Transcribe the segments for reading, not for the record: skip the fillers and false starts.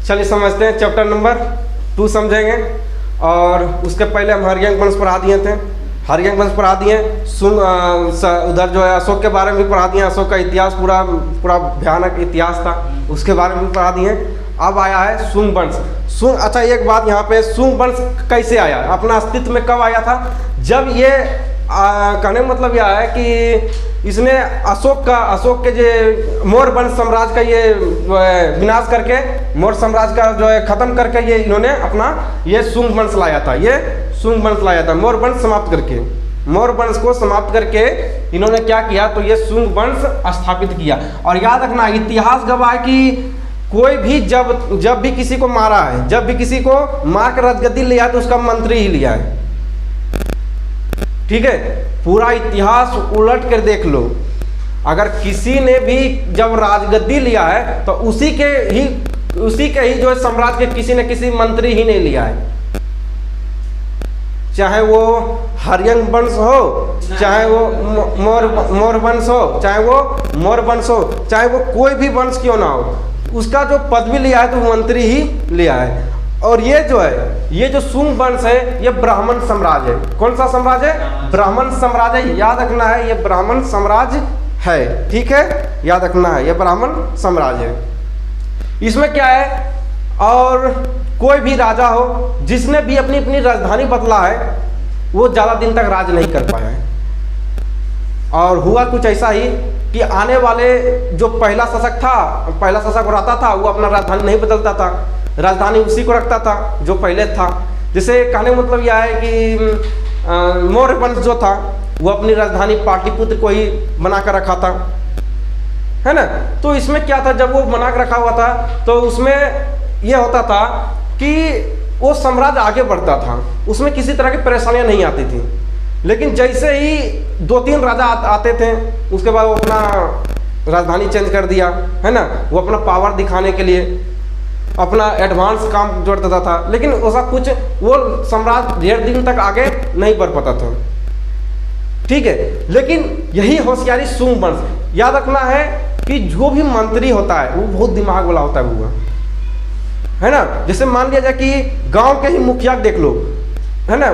चलिए समझते हैं, चैप्टर नंबर 2 समझेंगे। और उसके पहले हम हर्यंक वंश पढ़ा दिए थे, हर्यंक वंश पढ़ा दिए। उधर जो है अशोक के बारे में भी पढ़ा दिए, अशोक का इतिहास पूरा भयानक इतिहास था, उसके बारे में भी पढ़ा दिए। अब आया है शुंग वंश। अच्छा एक बात यहाँ पे, शुंग वंश कैसे आया, अपना अस्तित्व में कब आया था? जब ये कहने का मतलब यह है कि इसने अशोक के जो मौर्य वंश साम्राज्य का ये विनाश करके, मौर्य साम्राज्य का जो है खत्म करके ये इन्होंने अपना ये शुंग वंश लाया था, ये शुंग वंश लाया था। मौर्य वंश समाप्त करके, मौर्य वंश को समाप्त करके इन्होंने क्या किया, तो ये शुंग वंश स्थापित किया। और याद रखना, इतिहास गवाह है कि कोई भी जब भी किसी को मारा है, जब भी किसी को मार कर राजगद्दी लिया तो उसका मंत्री ही लिया है। ठीक है, पूरा इतिहास उलट कर देख लो, अगर किसी ने भी जब राजगद्दी लिया है तो उसी के ही जो है साम्राज्य के किसी न किसी मंत्री ही ने लिया है, चाहे वो हर्यंक वंश हो, चाहे वो मौर्य वंश हो, चाहे वो मौर्य वंश हो, चाहे वो कोई भी वंश क्यों ना हो, उसका जो पदवी लिया है तो मंत्री ही लिया है। और ये जो है, ये जो शुंग वंश है, ये ब्राह्मण साम्राज्य है। कौन सा साम्राज्य है? ब्राह्मण साम्राज्य। याद रखना है, ये ब्राह्मण साम्राज्य है। ठीक है, याद रखना है, ये ब्राह्मण साम्राज्य है। इसमें क्या है, और कोई भी राजा हो जिसने भी अपनी अपनी राजधानी बदला है, वो ज्यादा दिन तक राज नहीं कर पाया है। और हुआ कुछ ऐसा ही कि आने वाले जो पहला शासक रहता था, वो अपना राजधानी नहीं बदलता था, राजधानी उसी को रखता था जो पहले था। जैसे कहने का मतलब यह है कि मौर्य वंश जो था वो अपनी राजधानी पाटलिपुत्र को ही बना कर रखा था, है ना। तो इसमें क्या था, जब वो बना कर रखा हुआ था तो उसमें यह होता था कि वो साम्राज्य आगे बढ़ता था, उसमें किसी तरह की परेशानियां नहीं आती थी। लेकिन जैसे ही 2-3 राजा आते थे, उसके बाद वो अपना राजधानी चेंज कर दिया, है ना। वो अपना पावर दिखाने के लिए अपना एडवांस काम जोड़ता था, लेकिन ऐसा कुछ वो साम्राज्य ढेर दिन तक आगे नहीं बढ़ पाता था। ठीक है, लेकिन यही होशियारी शुंग वंश। याद रखना है कि जो भी मंत्री होता है वो बहुत दिमाग वाला होता है, है ना। जैसे मान लिया जाए कि गांव के ही मुखिया देख लो, है ना,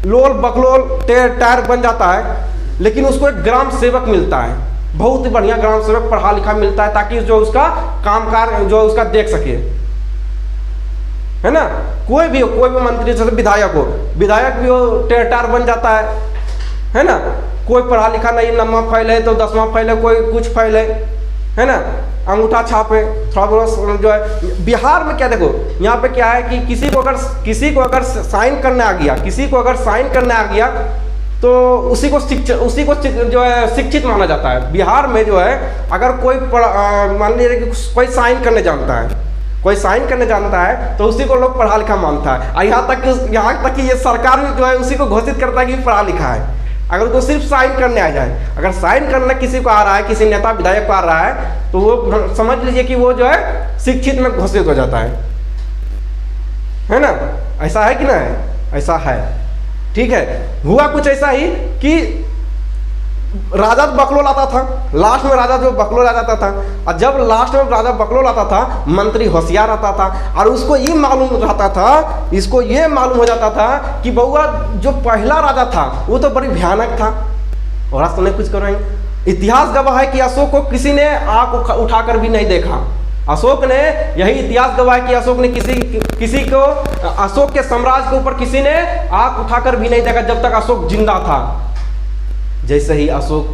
लोल बकलोल टायर बन जाता है, लेकिन उसको एक ग्राम सेवक मिलता है, बहुत ही बढ़िया ग्राम सेवक पढ़ा लिखा मिलता है, ताकि जो उसका कामकाज जो उसका देख सके, है ना। कोई भी मंत्री, जैसे विधायक भी हो टायर बन जाता है ना। कोई पढ़ा लिखा नहीं, 9वां फेल है तो 10वां फेल है, कोई कुछ फेल है ना, अंगूठा छापे थोड़ा बहुत जो है। बिहार में क्या देखो, यहाँ पे क्या है कि किसी को अगर साइन करने आ गया तो उसी को जो है शिक्षित माना जाता है। बिहार में जो है, अगर कोई मान लीजिए कि कोई साइन करने जानता है तो उसी को लोग पढ़ा लिखा मानता है। यहाँ तक कि ये सरकार भी जो है उसी को घोषित करता है कि पढ़ा लिखा है, अगर उसको सिर्फ साइन करने आ जाए। अगर साइन करना किसी को आ रहा है, किसी नेता विधायक को आ रहा है, तो वो समझ लीजिए कि वो जो है शिक्षित में घोषित हो जाता है ना। ऐसा है कि ना है? ऐसा है। ठीक है, हुआ कुछ ऐसा ही कि राजा बकलोल आता था, लास्ट में राजा जो बकलोल आ जाता था, और जब लास्ट में राजा बकलोल आता था, मंत्री होशियार आता था, और उसको ये मालूम हो जाता था कि बउआ जो पहला राजा था वो तो बड़ी भयानक था। और आज तो नहीं कुछ करेंगे। इतिहास गवाह है कि अशोक को किसी ने आंख उठाकर भी नहीं देखा। अशोक ने, यही इतिहास गवाह है कि अशोक ने किसी को अशोक के साम्राज्य के ऊपर किसी ने आंख उठाकर भी नहीं देखा जब तक अशोक जिंदा था। जैसे ही अशोक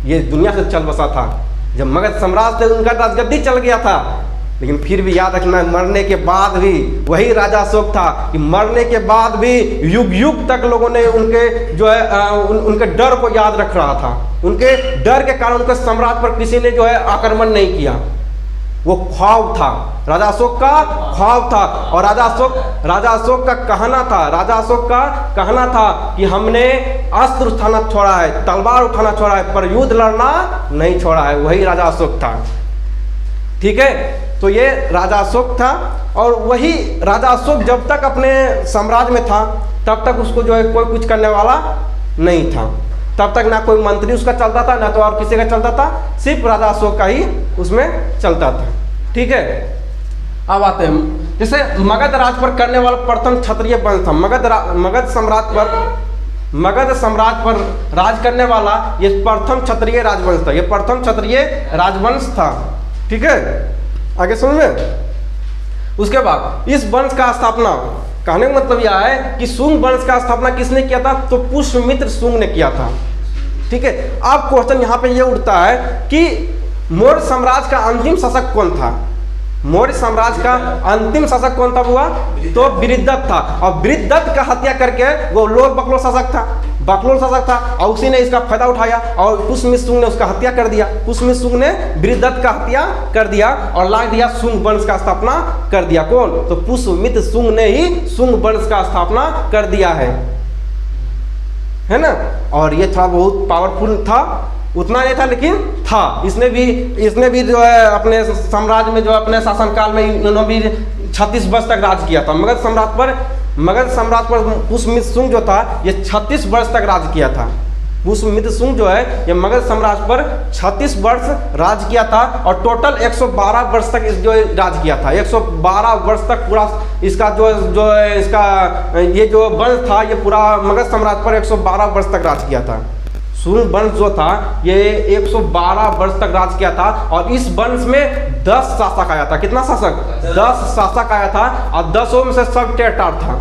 ये दुनिया से चल बसा था, जब मगध साम्राज्य से उनका राजगद्दी चल गया था, लेकिन फिर भी याद रखना, मरने के बाद भी वही राजा अशोक था कि मरने के बाद भी युग युग तक लोगों ने उनके जो है उनके डर को याद रख रहा था। उनके डर के कारण उनके साम्राज्य पर किसी ने जो है आक्रमण नहीं किया। वो ख्वाब था, राजा अशोक का ख्वाब था। और राजा अशोक का कहना था कि हमने अस्त्र उठाना छोड़ा है, तलवार उठाना छोड़ा है, पर युद्ध लड़ना नहीं छोड़ा है। वही राजा अशोक था। ठीक है, तो ये राजा अशोक था। और वही राजा अशोक जब तक अपने साम्राज्य में था, तब तक उसको जो है कोई कुछ करने वाला नहीं था। तब तक ना कोई मंत्री उसका चलता था, ना तो और किसी का चलता था, सिर्फ राजा अशोक का ही उसमें चलता था। ठीक है, अब आते हैं, जैसे मगध राज पर करने वाला प्रथम क्षत्रिय वंश था। मगध साम्राज्य पर राज करने वाला ये प्रथम क्षत्रिय राजवंश था, ये प्रथम क्षत्रिय राजवंश था। ठीक है, आगे सुन में। उसके बाद इस वंश का स्थापना, कहने का मतलब यह है कि शुंग वंश का स्थापना किसने किया था? तो पुष्यमित्र शुंग ने किया था। ठीक है, अब क्वेश्चन यहाँ पे ये उठता है कि मौर्य साम्राज्य का अंतिम शासक कौन था? मौर्य साम्राज्य का अंतिम शासक कौन था हुआ? तो बृहद्रथ था। और बृहद्रथ का हत्या करके वो लोर बकलोल शासक था, बकलोल शासक था, और उसी ने इसका फायदा उठाया और पुष्यमित्र शुंग ने उसका हत्या कर दिया। पुष्यमित्र शुंग ने बृहद्रथ का हत्या कर दिया और ला दिया शुंग वंश का स्थापना कर दिया। कौन? तो पुष्यमित्र शुंग ने ही शुंग वंश का स्थापना कर दिया है ना। और ये थोड़ा बहुत पावरफुल था, उतना नहीं था लेकिन था। इसने भी जो है अपने साम्राज्य में, जो अपने शासनकाल में इन्होंने भी 36 वर्ष तक राज किया था। मगध सम्राट पर पुष्यमित्र शुंग जो था ये 36 वर्ष तक राज किया था। पुष्यमित्र शुंग जो है ये मगध साम्राज्य पर 36 वर्ष राज किया था और टोटल 112 वर्ष तक जो राज किया था। 112 वर्ष तक पूरा इसका जो इसका ये जो वंश था ये पूरा मगध साम्राज्य पर 112 वर्ष तक राज किया था। शुंग वंश जो था ये 112 वर्ष तक राज किया था और इस वंश में 10 शासक आया था। कितना शासक? 10 शासक आया था और 10 में से सब टेरटार था।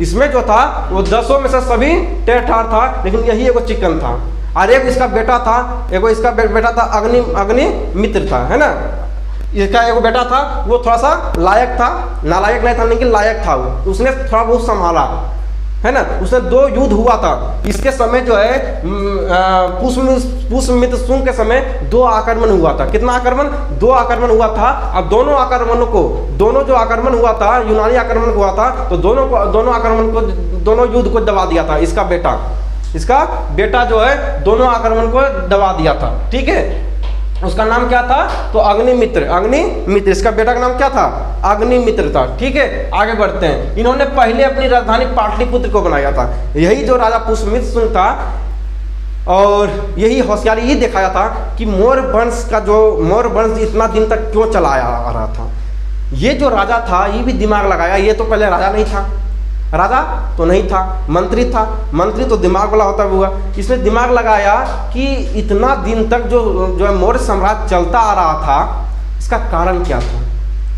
इसमें जो था वो 10 में से सभी टेरटार था, लेकिन यही एगो चिकन था। और एक इसका बेटा था, इसका बेटा था अग्निमित्र था, है ना। इसका एगो बेटा था वो थोड़ा सा लायक था, नालायक नहीं था लेकिन लायक था। उसने थोड़ा बहुत संभाला, है ना। उसने 2 युद्ध हुआ था इसके समय जो है पुष्यमित्र शुंग के समय 2 आक्रमण हुआ था। कितना आक्रमण? 2 आक्रमण हुआ था। अब दोनों जो आक्रमण हुआ था, यूनानी आक्रमण हुआ था, तो दोनों युद्ध को दबा दिया था इसका बेटा जो है दोनों आक्रमण को दबा दिया था। ठीक है, उसका नाम क्या था? तो अग्निमित्र। इसका बेटा का नाम क्या था? अग्निमित्र था। ठीक है, आगे बढ़ते हैं। इन्होंने पहले अपनी राजधानी पाटलिपुत्र को बनाया था। यही जो राजा पुष्यमित्र शुंग था और यही होशियारी ही दिखाया था कि मौर्य वंश इतना दिन तक क्यों चला आ रहा था। ये जो राजा था ये भी दिमाग लगाया। ये तो पहले राजा नहीं था, राजा तो नहीं था, मंत्री था। मंत्री तो दिमाग वाला होता हुआ, इसने दिमाग लगाया कि इतना दिन तक जो मौर्य साम्राज्य चलता आ रहा था इसका कारण क्या था।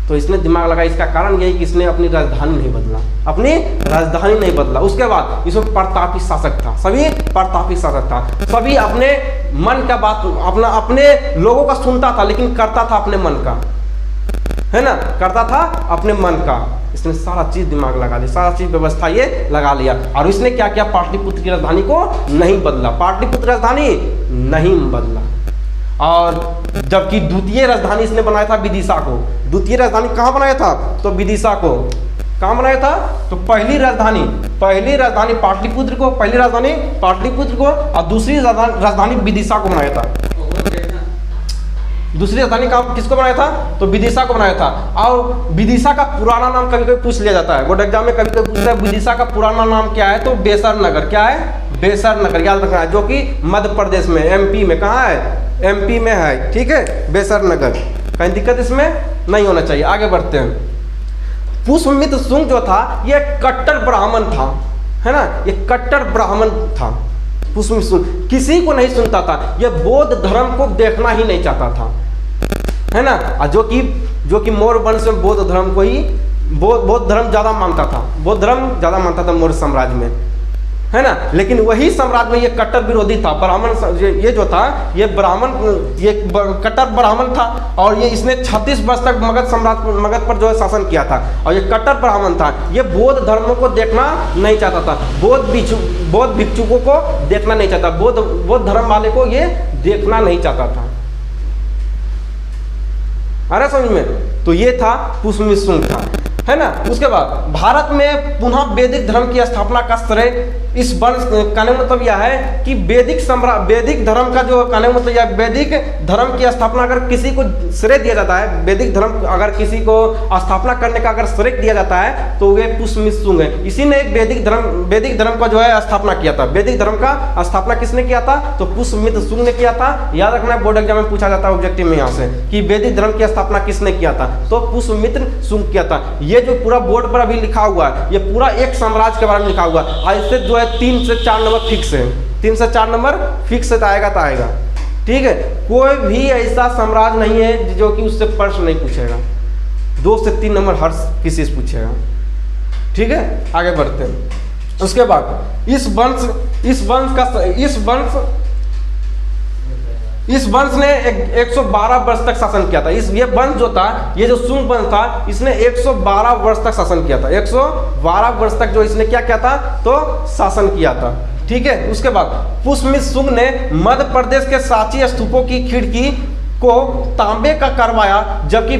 तो इसने दिमाग लगाया, इसका कारण यही कि इसने अपनी राजधानी नहीं बदला। उसके बाद इसमें प्रतापी शासक था, सभी अपने मन का बात अपने लोगों का सुनता था लेकिन करता था अपने मन का, है ना, करता था अपने मन का। इसने सारा चीज दिमाग लगा लिया, सारा चीज व्यवस्था ये लगा लिया। और इसने क्या किया? पाटलिपुत्र की राजधानी को नहीं बदला, पाटलिपुत्र राजधानी नहीं बदला। और जबकि द्वितीय राजधानी इसने बनाया था विदिशा को। द्वितीय राजधानी कहाँ बनाया था? तो विदिशा को। कहाँ बनाया था? तो पहली राजधानी पाटलिपुत्र को, और दूसरी राजधानी विदिशा को बनाया था। दूसरी राजधानी का किसको बनाया था? तो विदिशा को बनाया था। और विदिशा का पुराना नाम कभी कभी पूछ लिया जाता है, बोर्ड एग्जाम में कभी कभी पूछता है विदिशा का पुराना नाम क्या है? तो बेसर नगर। क्या है? बेसर नगर, याद रखना है, जो कि मध्य प्रदेश में, एमपी में। कहाँ है? एमपी में है। ठीक है, बेसर नगर। कहीं दिक्कत इसमें नहीं होना चाहिए। आगे बढ़ते हैं। पुष्यमित्र शुंग जो था ये कट्टर ब्राह्मण था, है ना, ये कट्टर ब्राह्मण था। पुष्यमित्र शुंग किसी को नहीं सुनता था, ये बौद्ध धर्म को देखना ही नहीं चाहता था, है ना। जो कि मौर्य वंश में बौद्ध धर्म को ही बौद्ध धर्म ज्यादा मानता था मौर्य साम्राज्य में, है ना। लेकिन वही साम्राज्य में ये कट्टर विरोधी था, ब्राह्मण। ये जो था ये कट्टर ब्राह्मण था और ये इसने 36 वर्ष तक मगध पर जो है शासन किया था। और ये कट्टर ब्राह्मण था, ये बौद्ध धर्मों को देखना नहीं चाहता था, बौद्ध भिक्षुकों को देखना नहीं चाहता, बौद्ध धर्म वाले को ये देखना नहीं चाहता था। अरे समझ में? तो ये था पुष्यमित्र शुंग था। है ना। उसके बाद भारत में पुनः वैदिक धर्म की स्थापना का श्रेय इस वंश, कहने का मतलब यह है कि वैदिक धर्म का जो कहने का मतलब यह वैदिक धर्म की स्थापना अगर किसी को श्रेय दिया जाता है, वैदिक धर्म अगर किसी को स्थापना करने का अगर श्रेय दिया जाता है तो वे पुष्यमित्र शुंग है। इसी ने वैदिक धर्म का जो है स्थापना किया था। वैदिक धर्म का स्थापना किसने किया था? तो पुष्यमित्र शुंग ने किया था। याद रखना, बोर्ड एग्जाम में पूछा जाता है ऑब्जेक्टिव में यहाँ से कि वैदिक धर्म की स्थापना किसने किया था, तो पुष्यमित्र शुंग किया था। ये जो पूरा बोर्ड पर अभी लिखा हुआ है ये पूरा एक साम्राज्य के बारे में लिखा हुआ है। ऐसे जो है 3 से 4 नंबर फिक्स है, 3 से 4 नंबर फिक्स है, आएगा तो आएगा। ठीक है, कोई भी ऐसा साम्राज्य नहीं है जो कि उससे प्रश्न नहीं पूछेगा। 2 से 3 नंबर हर किसी से पूछेगा। ठीक है, आगे बढ़ते हैं। उसके बाद इस वंश ने 112 वर्ष तक शासन किया था। ये वंश जो था, ये जो शुंग वंश था, इसने 112 वर्ष तक शासन किया था। 112 वर्ष तक जो इसने क्या किया था, तो शासन किया था। ठीक है, उसके बाद पुष्यमित्र शुंग ने मध्य प्रदेश के सांची स्तूपों की खिड़की को तांबे का करवाया, जबकि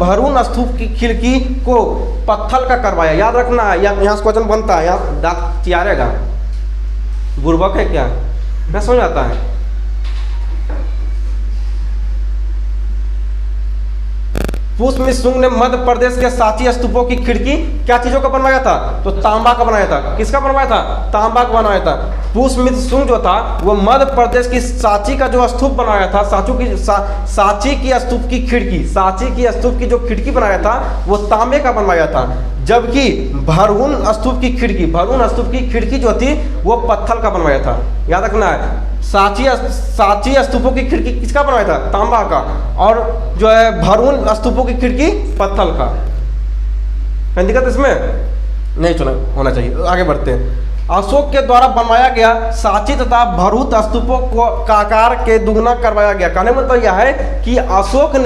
भरून स्तूप की खिड़की को पत्थर का करवाया। याद रखना, यहाँ से क्वेश्चन बनता है, यहाँ दांत चियारेगा, बुर्बक है क्या, मैं समझ आता है। पुष्यमित्र शुंग ने मध्य प्रदेश के सांची स्तूपों की खिड़की क्या चीजों का बनवाया था, तो तांबा का बनाया था। किसका बनवाया था? तांबा का बनाया था। पुष्यमित्र शुंग जो था वो मध्य प्रदेश की सांची का जो स्तूप बनाया था, सांची की स्तूप की खिड़की, सांची की स्तूप की जो खिड़की बनाया था वो तांबे का बनवाया था। जबकि भरून स्तूप की खिड़की जो थी वो पत्थर का बनवाया था। याद रखना है, सांची स्तूपों की खिड़की किसका बनवाया था? तांबा का। और जो है भरून स्तूपों की खिड़की पत्थर का। कहीं दिक्कत इसमें नहीं चला होना चाहिए। आगे बढ़ते हैं। अशोक के द्वारा बनवाया गया सांची तथा भरूत स्तूपों को का आकार के दुगना करवाया गया। कहने मतलब यह है कि अशोक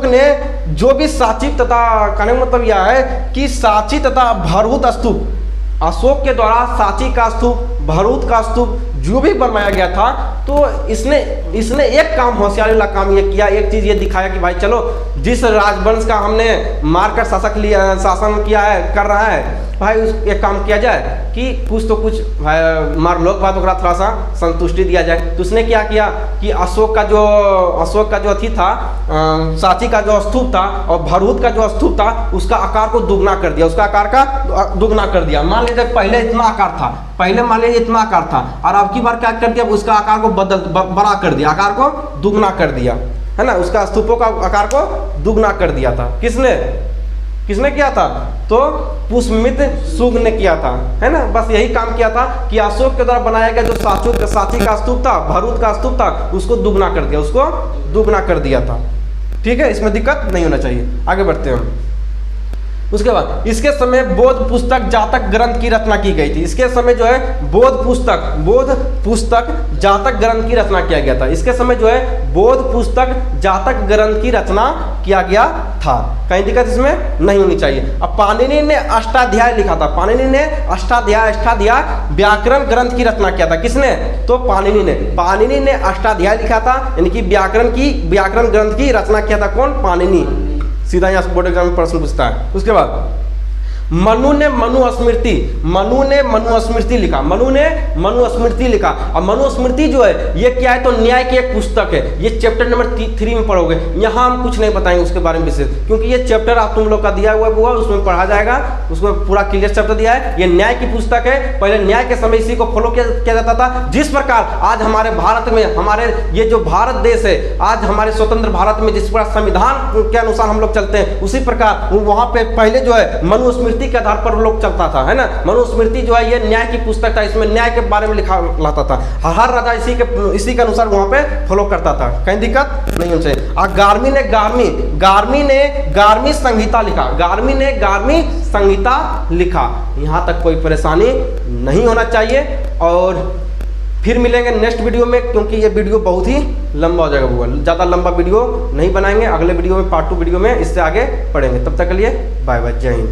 ने जो भी सांची तथा, कहने मतलब यह है कि सांची तथा भरूत स्तूप, अशोक के द्वारा सांची का स्तूप, भरूत का स्तूप जो भी बनवाया गया था, तो इसने एक काम, होशियारी वाला काम ये किया, एक चीज ये दिखाया कि भाई चलो जिस राजवंश का हमने मारकर शासन किया है, कर रहा है, भाई एक काम किया जाए कि कुछ लोग बात वगैरह थोड़ा सा संतुष्टि दिया जाए। तो उसने क्या किया कि अशोक का जो अथी था, सांची का जो स्तूप था और भरूत का जो स्तूप था, उसका आकार को दुगना कर दिया, उसका आकार का दुगना कर दिया। मान लीजिए पहले इतना आकार था, इतना आकार था, और अब की बार क्या कर दिया, उसका आकार को बड़ा कर दिया, आकार को दुगना कर दिया, है ना। उसका स्तूपों का आकार को दुगना कर दिया था। किसने किया था? तो पुष्यमित्र शुंग ने किया था, है ना। बस यही काम किया था कि अशोक के द्वारा बनाया गया जो सांची का स्तूप था, भरूत का स्तूप था, उसको दुगना कर दिया था। ठीक है, इसमें दिक्कत नहीं होना चाहिए। आगे बढ़ते हैं। उसके बाद इसके समय बौद्ध पुस्तक जातक ग्रंथ की रचना की गई थी। इसके समय जो है बौद्ध पुस्तक जातक ग्रंथ की रचना किया गया था। इसके समय जो है बौद्ध पुस्तक जातक ग्रंथ की रचना किया गया था। कहीं दिक्कत इसमें नहीं होनी चाहिए। अब पाणिनि ने अष्टाध्याय लिखा था। पाणिनि ने अष्टाध्याय व्याकरण ग्रंथ की रचना किया था। किसने? तो पाणिनि ने अष्टाध्याय लिखा था, यानी कि व्याकरण ग्रंथ की रचना किया था। कौन? पाणिनि। सीधा यहाँ से बोर्ड एग्जाम में प्रश्न पूछता है। उसके बाद मनु ने मनुस्मृति लिखा। और मनुस्मृति जो है ये क्या है, तो न्याय की एक पुस्तक है। ये चैप्टर नंबर 3 में पढ़ोगे। यहाँ हम कुछ नहीं बताएंगे उसके बारे में विशेष, क्योंकि ये चैप्टर आप तुम लोग का दिया हुआ उसमें पढ़ा जाएगा, उसमें पूरा क्लियर चैप्टर दिया है। ये न्याय की पुस्तक है। पहले न्याय के समय इसी को फॉलो किया जाता था। जिस प्रकार आज हमारे भारत में, हमारे ये जो भारत देश है, आज हमारे स्वतंत्र भारत में जिस प्रकार संविधान के अनुसार हम लोग चलते हैं, उसी प्रकार वहाँ पे पहले जो है मनुस्मृति के आधार पर लोग चलता था, है ना। मनुस्मृति जो है ये न्याय की पुस्तक था। इसमें न्याय के बारे में लिखा लाता था। हर राजा इसी के अनुसार वहां पे फॉलो करता था। कहीं दिक्कत नहीं होनी चाहिए। और गार्मी ने गार्मी संहिता लिखा। यहां तक कोई परेशानी नहीं होना चाहिए। और फिर मिलेंगे नेक्स्ट वीडियो में, क्योंकि ये वीडियो बहुत ही लंबा हो जाएगा। ज़्यादा लंबा वीडियो नहीं बनाएंगे। अगले वीडियो में पार्ट 2 वीडियो में इससे आगे पढ़ेंगे। तब तक के लिए बाय बाय, जय हिंद।